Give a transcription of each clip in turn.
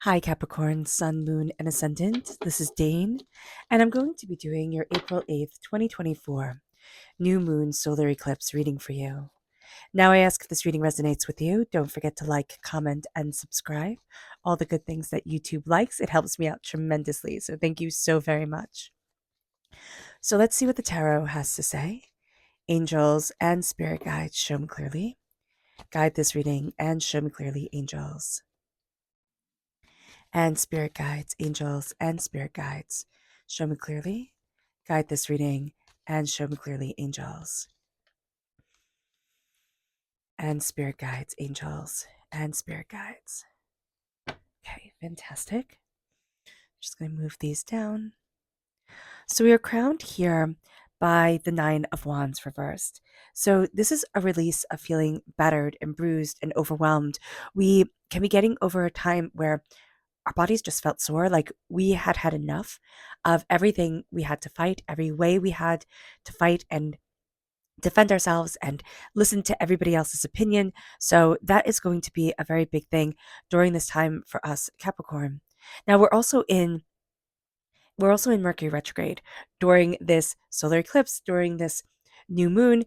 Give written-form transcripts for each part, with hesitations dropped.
Hi, Capricorn, Sun, Moon, and Ascendant. This is Dane, and I'm going to be doing your April 8th, 2024 New Moon Solar Eclipse reading for you. Now, I ask if this reading resonates with you. Don't forget to like, comment, and subscribe. All the good things that YouTube likes. It helps me out tremendously, so thank you so very much. So, let's see what the tarot has to say. Angels and spirit guides, show me clearly. Guide this reading and show me clearly, angels. And spirit guides, angels and spirit guides, show me clearly, guide this reading, and show me clearly, angels. And spirit guides, angels and spirit guides. Okay, fantastic. Just going to move these down. So we are crowned here by the Nine of Wands reversed. So this is a release of feeling battered and bruised and overwhelmed. We can be getting over a time where our bodies just felt sore, like we had had enough of everything we had to fight, every way we had to fight and defend ourselves and listen to everybody else's opinion. So that is going to be a very big thing during this time for us, Capricorn. Now we're also in Mercury retrograde during this solar eclipse, during this new moon,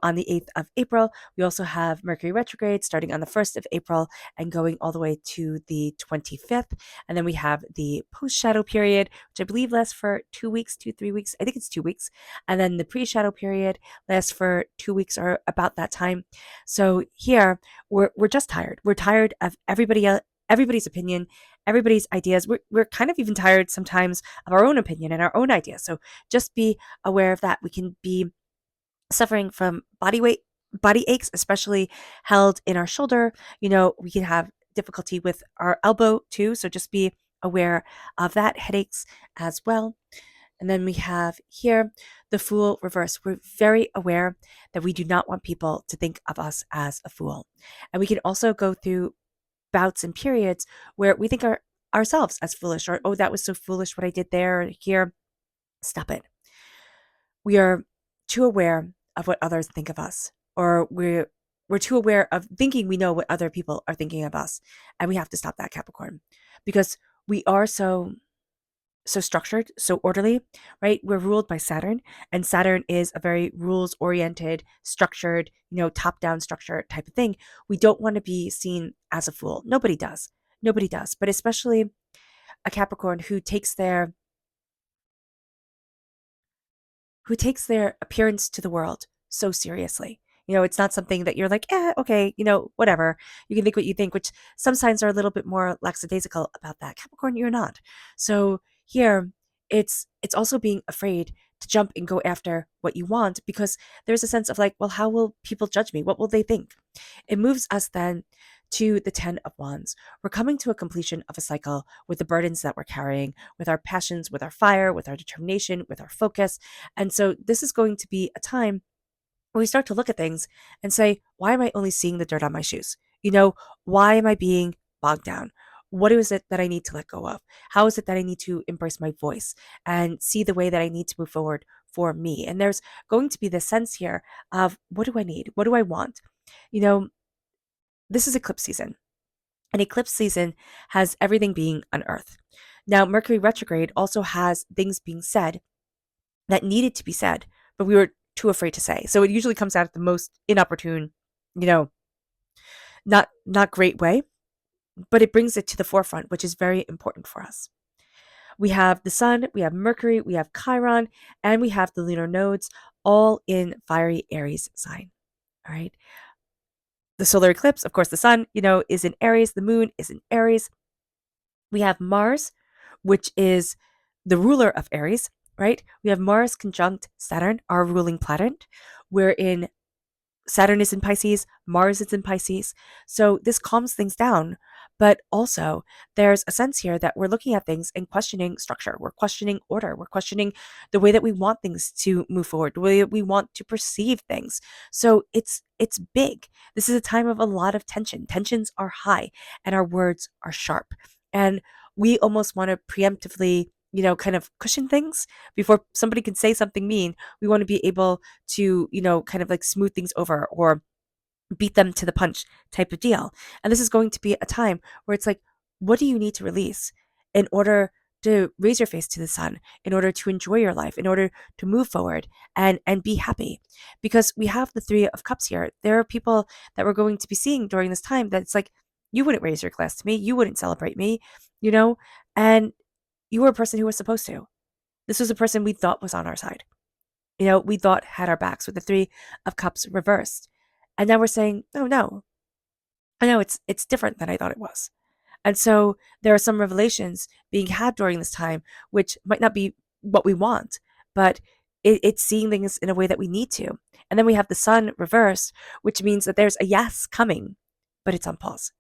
on the 8th of April. We also have Mercury retrograde starting on the 1st of April and going all the way to the 25th. And then we have the post shadow period, which I believe lasts for 2 weeks, 3 weeks. I think it's 2 weeks. And then the pre shadow period lasts for 2 weeks or about that time. So here we're just tired. We're tired of everybody's opinion, everybody's ideas. We're kind of even tired sometimes of our own opinion and our own ideas. So just be aware of that. We can be suffering from body aches, especially held in our shoulder. We can have difficulty with our elbow too. So just be aware of that, headaches as well. And then we have here the Fool reverse. We're very aware that we do not want people to think of us as a fool. And we can also go through bouts and periods where we think ourselves as foolish, or, oh, that was so foolish what I did there or here. Stop it. We are too aware of what others think of us, or we're too aware of thinking we know what other people are thinking of us. And we have to stop that, Capricorn, because we are so structured, so orderly, right? We're ruled by Saturn, and Saturn is a very rules oriented, structured, top down structure type of thing. We don't want to be seen as a fool. Nobody does. Nobody does. But especially a Capricorn who takes their appearance to the world so seriously. It's not something that you're like, okay, whatever. You can think what you think, which some signs are a little bit more lackadaisical about that. Capricorn, you're not. So here, it's also being afraid to jump and go after what you want, because there's a sense of like, well, how will people judge me? What will they think? It moves us then to the Ten of Wands. We're coming to a completion of a cycle with the burdens that we're carrying, with our passions, with our fire, with our determination, with our focus. And so this is going to be a time where we start to look at things and say, why am I only seeing the dirt on my shoes? Why am I being bogged down? What is it that I need to let go of? How is it that I need to embrace my voice and see the way that I need to move forward for me? And there's going to be this sense here of, what do I need? What do I want? This is eclipse season. And eclipse season has everything being unearthed. Now, Mercury retrograde also has things being said that needed to be said, but we were too afraid to say. So it usually comes out at the most inopportune, you know, not great way, but it brings it to the forefront, which is very important for us. We have the sun, we have Mercury, we have Chiron, and we have the lunar nodes all in fiery Aries sign. All right. The solar eclipse, of course, the sun, is in Aries, the moon is in Aries. We have Mars, which is the ruler of Aries, right? We have Mars conjunct Saturn, our ruling planet. Saturn is in Pisces, Mars is in Pisces. So this calms things down. But also, there's a sense here that we're looking at things and questioning structure. We're questioning order. We're questioning the way that we want things to move forward, the way that we want to perceive things. So it's big. This is a time of a lot of tension. Tensions are high and our words are sharp. And we almost want to preemptively, kind of cushion things before somebody can say something mean. We want to be able to, kind of like smooth things over or beat them to the punch type of deal. And this is going to be a time where it's like, What do you need to release in order to raise your face to the sun, in order to enjoy your life, in order to move forward and be happy? Because we have the 3 of Cups here. There are people that we're going to be seeing during this time that's like, you wouldn't raise your glass to me, you wouldn't celebrate me, you know, and you were a person who was supposed to. This was a person we thought was on our side, we thought had our backs, with the 3 of Cups reversed. And now we're saying, oh no, I know it's different than I thought it was. And so there are some revelations being had during this time, which might not be what we want, but it's seeing things in a way that we need to. And then we have the Sun reversed, which means that there's a yes coming, but it's on pause,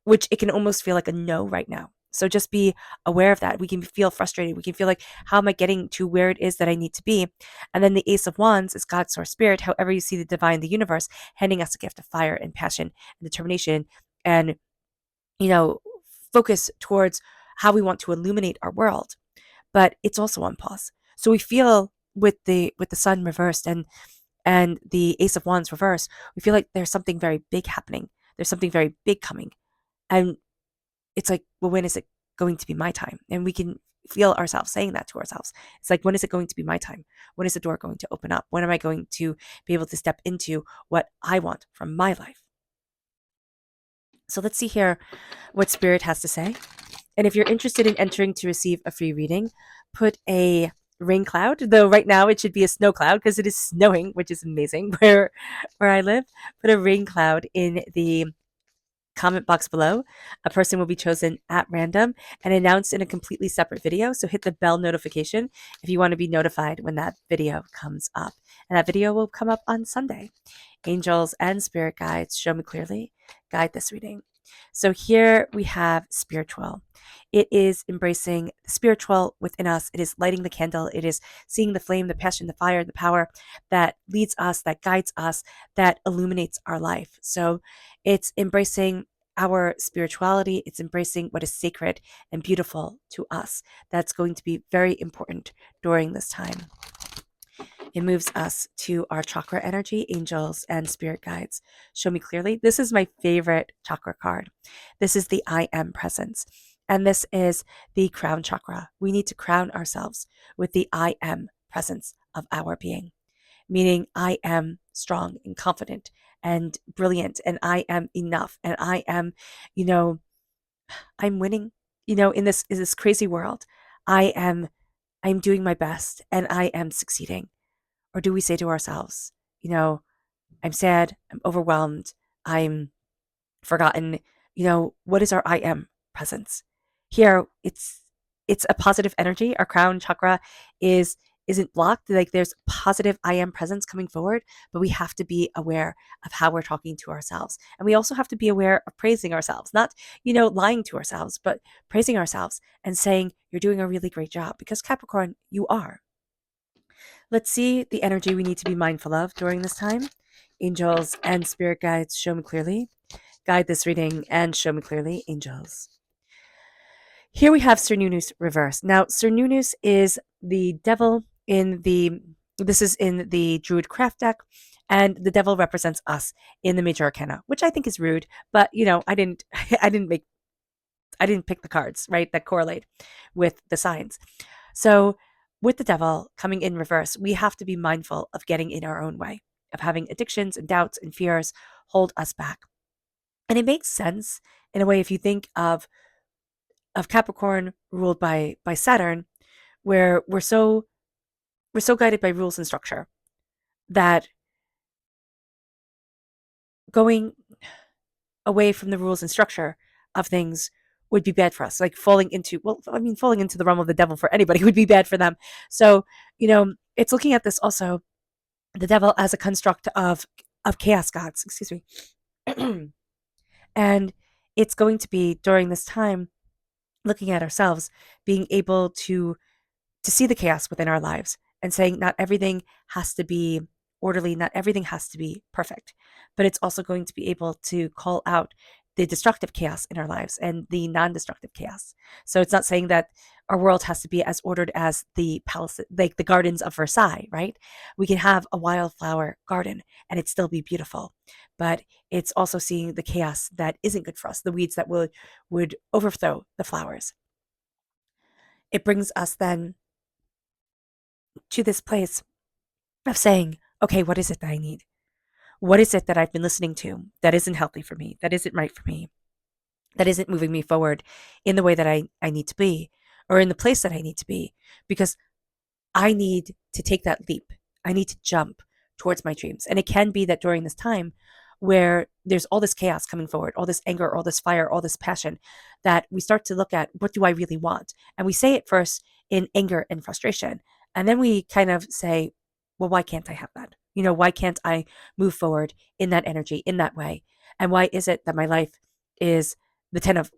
which it can almost feel like a no right now. So just be aware of that. We can feel frustrated. We can feel like, how am I getting to where it is that I need to be? And then the Ace of Wands is God's source spirit. However you see the divine, the universe, handing us a gift of fire and passion and determination and, you know, focus towards how we want to illuminate our world. But it's also on pause. So we feel with the Sun reversed and the Ace of Wands reversed, we feel like there's something very big happening. There's something very big coming. And it's like, well, when is it going to be my time? And we can feel ourselves saying that to ourselves. It's like, when is it going to be my time? When is the door going to open up? When am I going to be able to step into what I want from my life? So let's see here what Spirit has to say. And if you're interested in entering to receive a free reading, put a rain cloud, though right now it should be a snow cloud because it is snowing, which is amazing where I live. Put a rain cloud in the comment box below. A person will be chosen at random and announced in a completely separate video. So hit the bell notification if you want to be notified when that video comes up. And that video will come up on Sunday. Angels and spirit guides, show me clearly, guide this reading. So here we have spiritual. It is embracing the spiritual within us. It is lighting the candle. It is seeing the flame, the passion, the fire, the power that leads us, that guides us, that illuminates our life. So it's embracing our spirituality. It's embracing what is sacred and beautiful to us. That's going to be very important during this time. It moves us to our chakra energy, angels and spirit guides. Show me clearly. This is my favorite chakra card. This is the I am presence. And this is the crown chakra. We need to crown ourselves with the I am presence of our being, meaning I am strong and confident and brilliant, and I am enough, and I am, I'm winning, in this crazy world. I'm doing my best and I am succeeding. Or do we say to ourselves, I'm sad, I'm overwhelmed, I'm forgotten, what is our I am presence? Here, it's a positive energy. Our crown chakra isn't blocked. Like, there's positive I am presence coming forward, but we have to be aware of how we're talking to ourselves. And we also have to be aware of praising ourselves, not, lying to ourselves, but praising ourselves and saying, you're doing a really great job, because Capricorn, you are. Let's see the energy we need to be mindful of during this time. Angels and spirit guides, show me clearly. Guide this reading and show me clearly, angels. Here we have Cernunnos reversed. Now, Cernunnos is the devil this is in the Druid craft deck, and the devil represents us in the Major Arcana, which I think is rude, but I didn't pick the cards, right, that correlate with the signs. So with the devil coming in reverse, we have to be mindful of getting in our own way, of having addictions and doubts and fears hold us back. And it makes sense in a way if you think of Capricorn ruled by Saturn, where we're so guided by rules and structure that going away from the rules and structure of things would be bad for us. Like falling into the realm of the devil for anybody would be bad for them. So, it's looking at this also, the devil as a construct of chaos gods, excuse me. And it's going to be during this time looking at ourselves, being able to see the chaos within our lives and saying not everything has to be orderly, not everything has to be perfect, but it's also going to be able to call out the destructive chaos in our lives and the non-destructive chaos. So it's not saying that our world has to be as ordered as the palace, like the gardens of Versailles, right? We can have a wildflower garden and it still be beautiful, but it's also seeing the chaos that isn't good for us, the weeds that would overthrow the flowers. It brings us then to this place of saying, okay, what is it that I need? What is it that I've been listening to that isn't healthy for me, that isn't right for me, that isn't moving me forward in the way that I need to be, or in the place that I need to be? Because I need to take that leap. I need to jump towards my dreams. And it can be that during this time where there's all this chaos coming forward, all this anger, all this fire, all this passion, that we start to look at, what do I really want? And we say it first in anger and frustration. And then we kind of say, well, why can't I have that? Why can't I move forward in that energy, in that way? And why is it that my life is the 10 of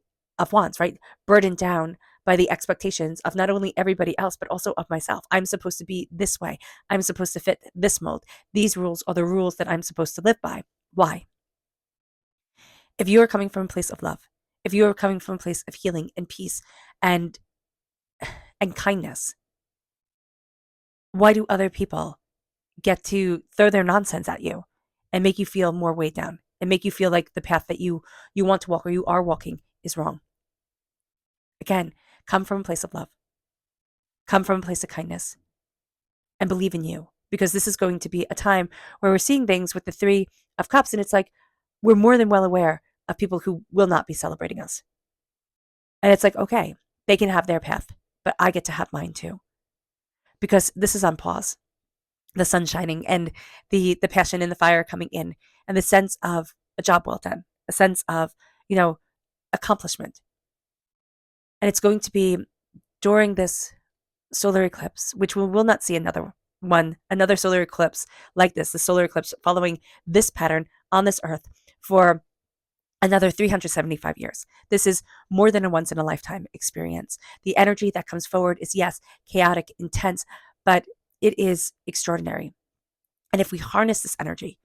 wands, right? Burdened down by the expectations of not only everybody else, but also of myself. I'm supposed to be this way. I'm supposed to fit this mold. These rules are the rules that I'm supposed to live by. Why? If you are coming from a place of love, if you are coming from a place of healing and peace and kindness, why do other people get to throw their nonsense at you and make you feel more weighed down and make you feel like the path that you want to walk or you are walking is wrong? Again, come from a place of love. Come from a place of kindness and believe in you, because this is going to be a time where we're seeing things with the 3 of Cups, and it's like we're more than well aware of people who will not be celebrating us. And it's like, okay, they can have their path, but I get to have mine too, because this is on pause. The sun shining and the passion and the fire coming in, and the sense of a job well done, a sense of, accomplishment. And it's going to be during this solar eclipse, which we will not see another solar eclipse like this, the solar eclipse following this pattern on this earth for another 375 years. This is more than a once in a lifetime experience. The energy that comes forward is, yes, chaotic, intense, but it is extraordinary. And if we harness this energy,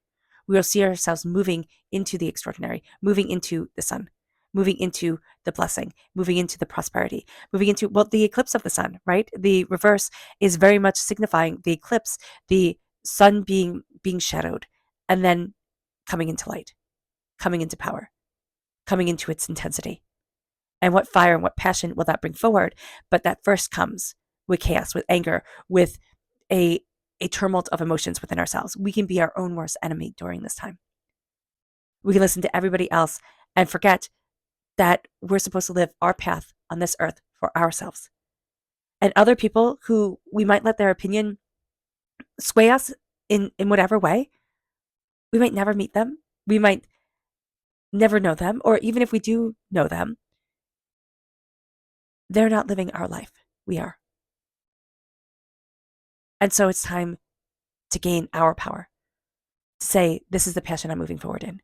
we will see ourselves moving into the extraordinary, moving into the sun, moving into the blessing, moving into the prosperity, moving into, well, the eclipse of the sun, right? The reverse is very much signifying the eclipse, the sun being shadowed, and then coming into light, coming into power, coming into its intensity. And what fire and what passion will that bring forward? But that first comes with chaos, with anger, with a tumult of emotions within ourselves. We can be our own worst enemy during this time. We can listen to everybody else and forget that we're supposed to live our path on this earth for ourselves. And other people who we might let their opinion sway us in whatever way, we might never meet them. We might never know them. Or even if we do know them, they're not living our life. We are. And so it's time to gain our power, to say, this is the passion I'm moving forward in.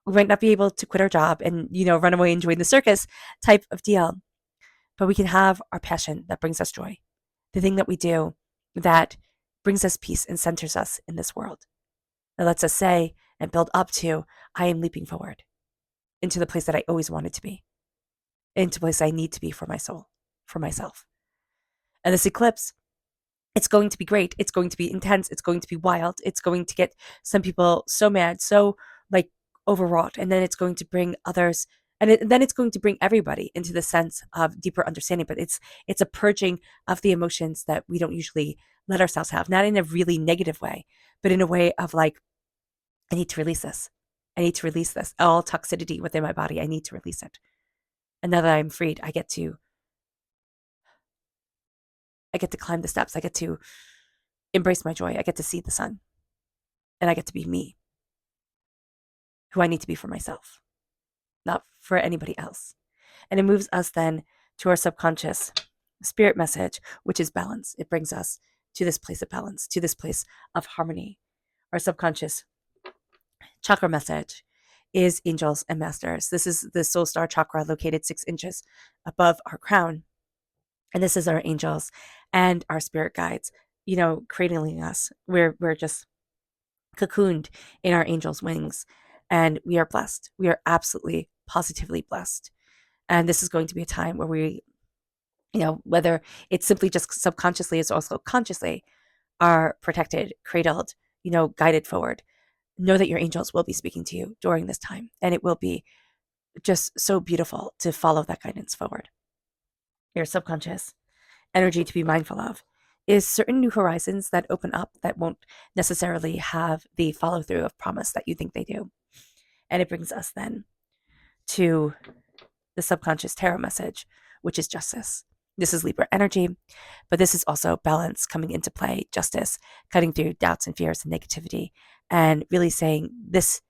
We might not be able to quit our job and, run away and join the circus type of deal, but we can have our passion that brings us joy, the thing that we do that brings us peace and centers us in this world, that lets us say and build up to, I am leaping forward into the place that I always wanted to be, into the place I need to be for my soul, for myself. And this eclipse, it's going to be great. It's going to be intense. It's going to be wild. It's going to get some people so mad, so overwrought. And then it's going to bring others, and then it's going to bring everybody into the sense of deeper understanding. But it's a purging of the emotions that we don't usually let ourselves have, not in a really negative way, but in a way of I need to release this. I need to release this. All toxicity within my body, I need to release it. And now that I'm freed, I get to climb the steps. I get to embrace my joy. I get to see the sun. And I get to be me, who I need to be for myself, not for anybody else. And it moves us then to our subconscious spirit message, which is balance. It brings us to this place of balance, to this place of harmony. Our subconscious chakra message is angels and masters. This is the soul star chakra located 6 inches above our crown. And this is our angels and our spirit guides, cradling us. We're just cocooned in our angels' wings, and we are blessed. We are absolutely positively blessed. And this is going to be a time where we, whether it's simply just subconsciously, it's also consciously, are protected, cradled, guided forward. Know that your angels will be speaking to you during this time, and it will be just so beautiful to follow that guidance forward. Your subconscious energy to be mindful of is certain new horizons that open up that won't necessarily have the follow through of promise that you think they do. And it brings us then to the subconscious tarot message, which is justice. This is Libra energy, but this is also balance coming into play, justice, cutting through doubts and fears and negativity, and really saying, this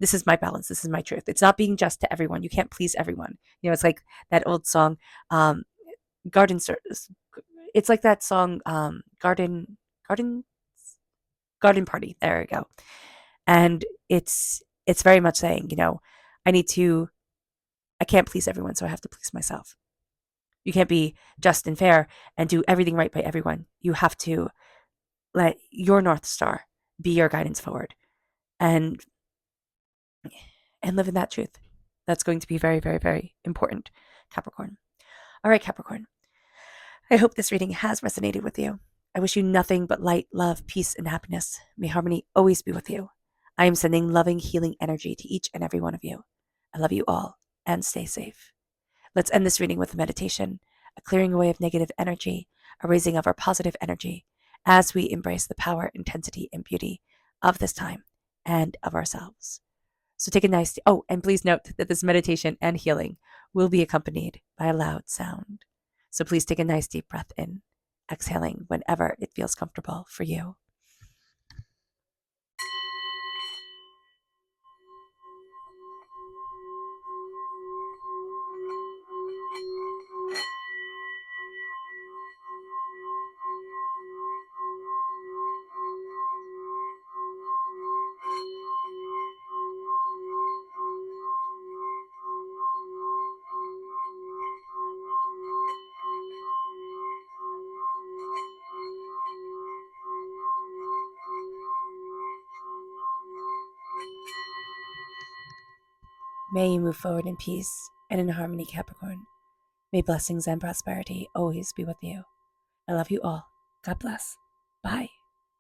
is my balance, this is my truth. It's not being just to everyone. You can't please everyone. It's like that old song, garden service. It's like that song, garden garden party. There we go. And it's very much saying, I can't please everyone, so I have to please myself. You can't be just and fair and do everything right by everyone. You have to let your North Star be your guidance forward and live in that truth. That's going to be very, very, very important, Capricorn. All right, Capricorn. I hope this reading has resonated with you. I wish you nothing but light, love, peace, and happiness. May harmony always be with you. I am sending loving, healing energy to each and every one of you. I love you all, and stay safe. Let's end this reading with a meditation, a clearing away of negative energy, a raising of our positive energy as we embrace the power, intensity, and beauty of this time and of ourselves. So take a nice, and please note that this meditation and healing will be accompanied by a loud sound. So please take a nice deep breath in, exhaling whenever it feels comfortable for you. May you move forward in peace and in harmony, Capricorn. May blessings and prosperity always be with you. I love you all. God bless. Bye.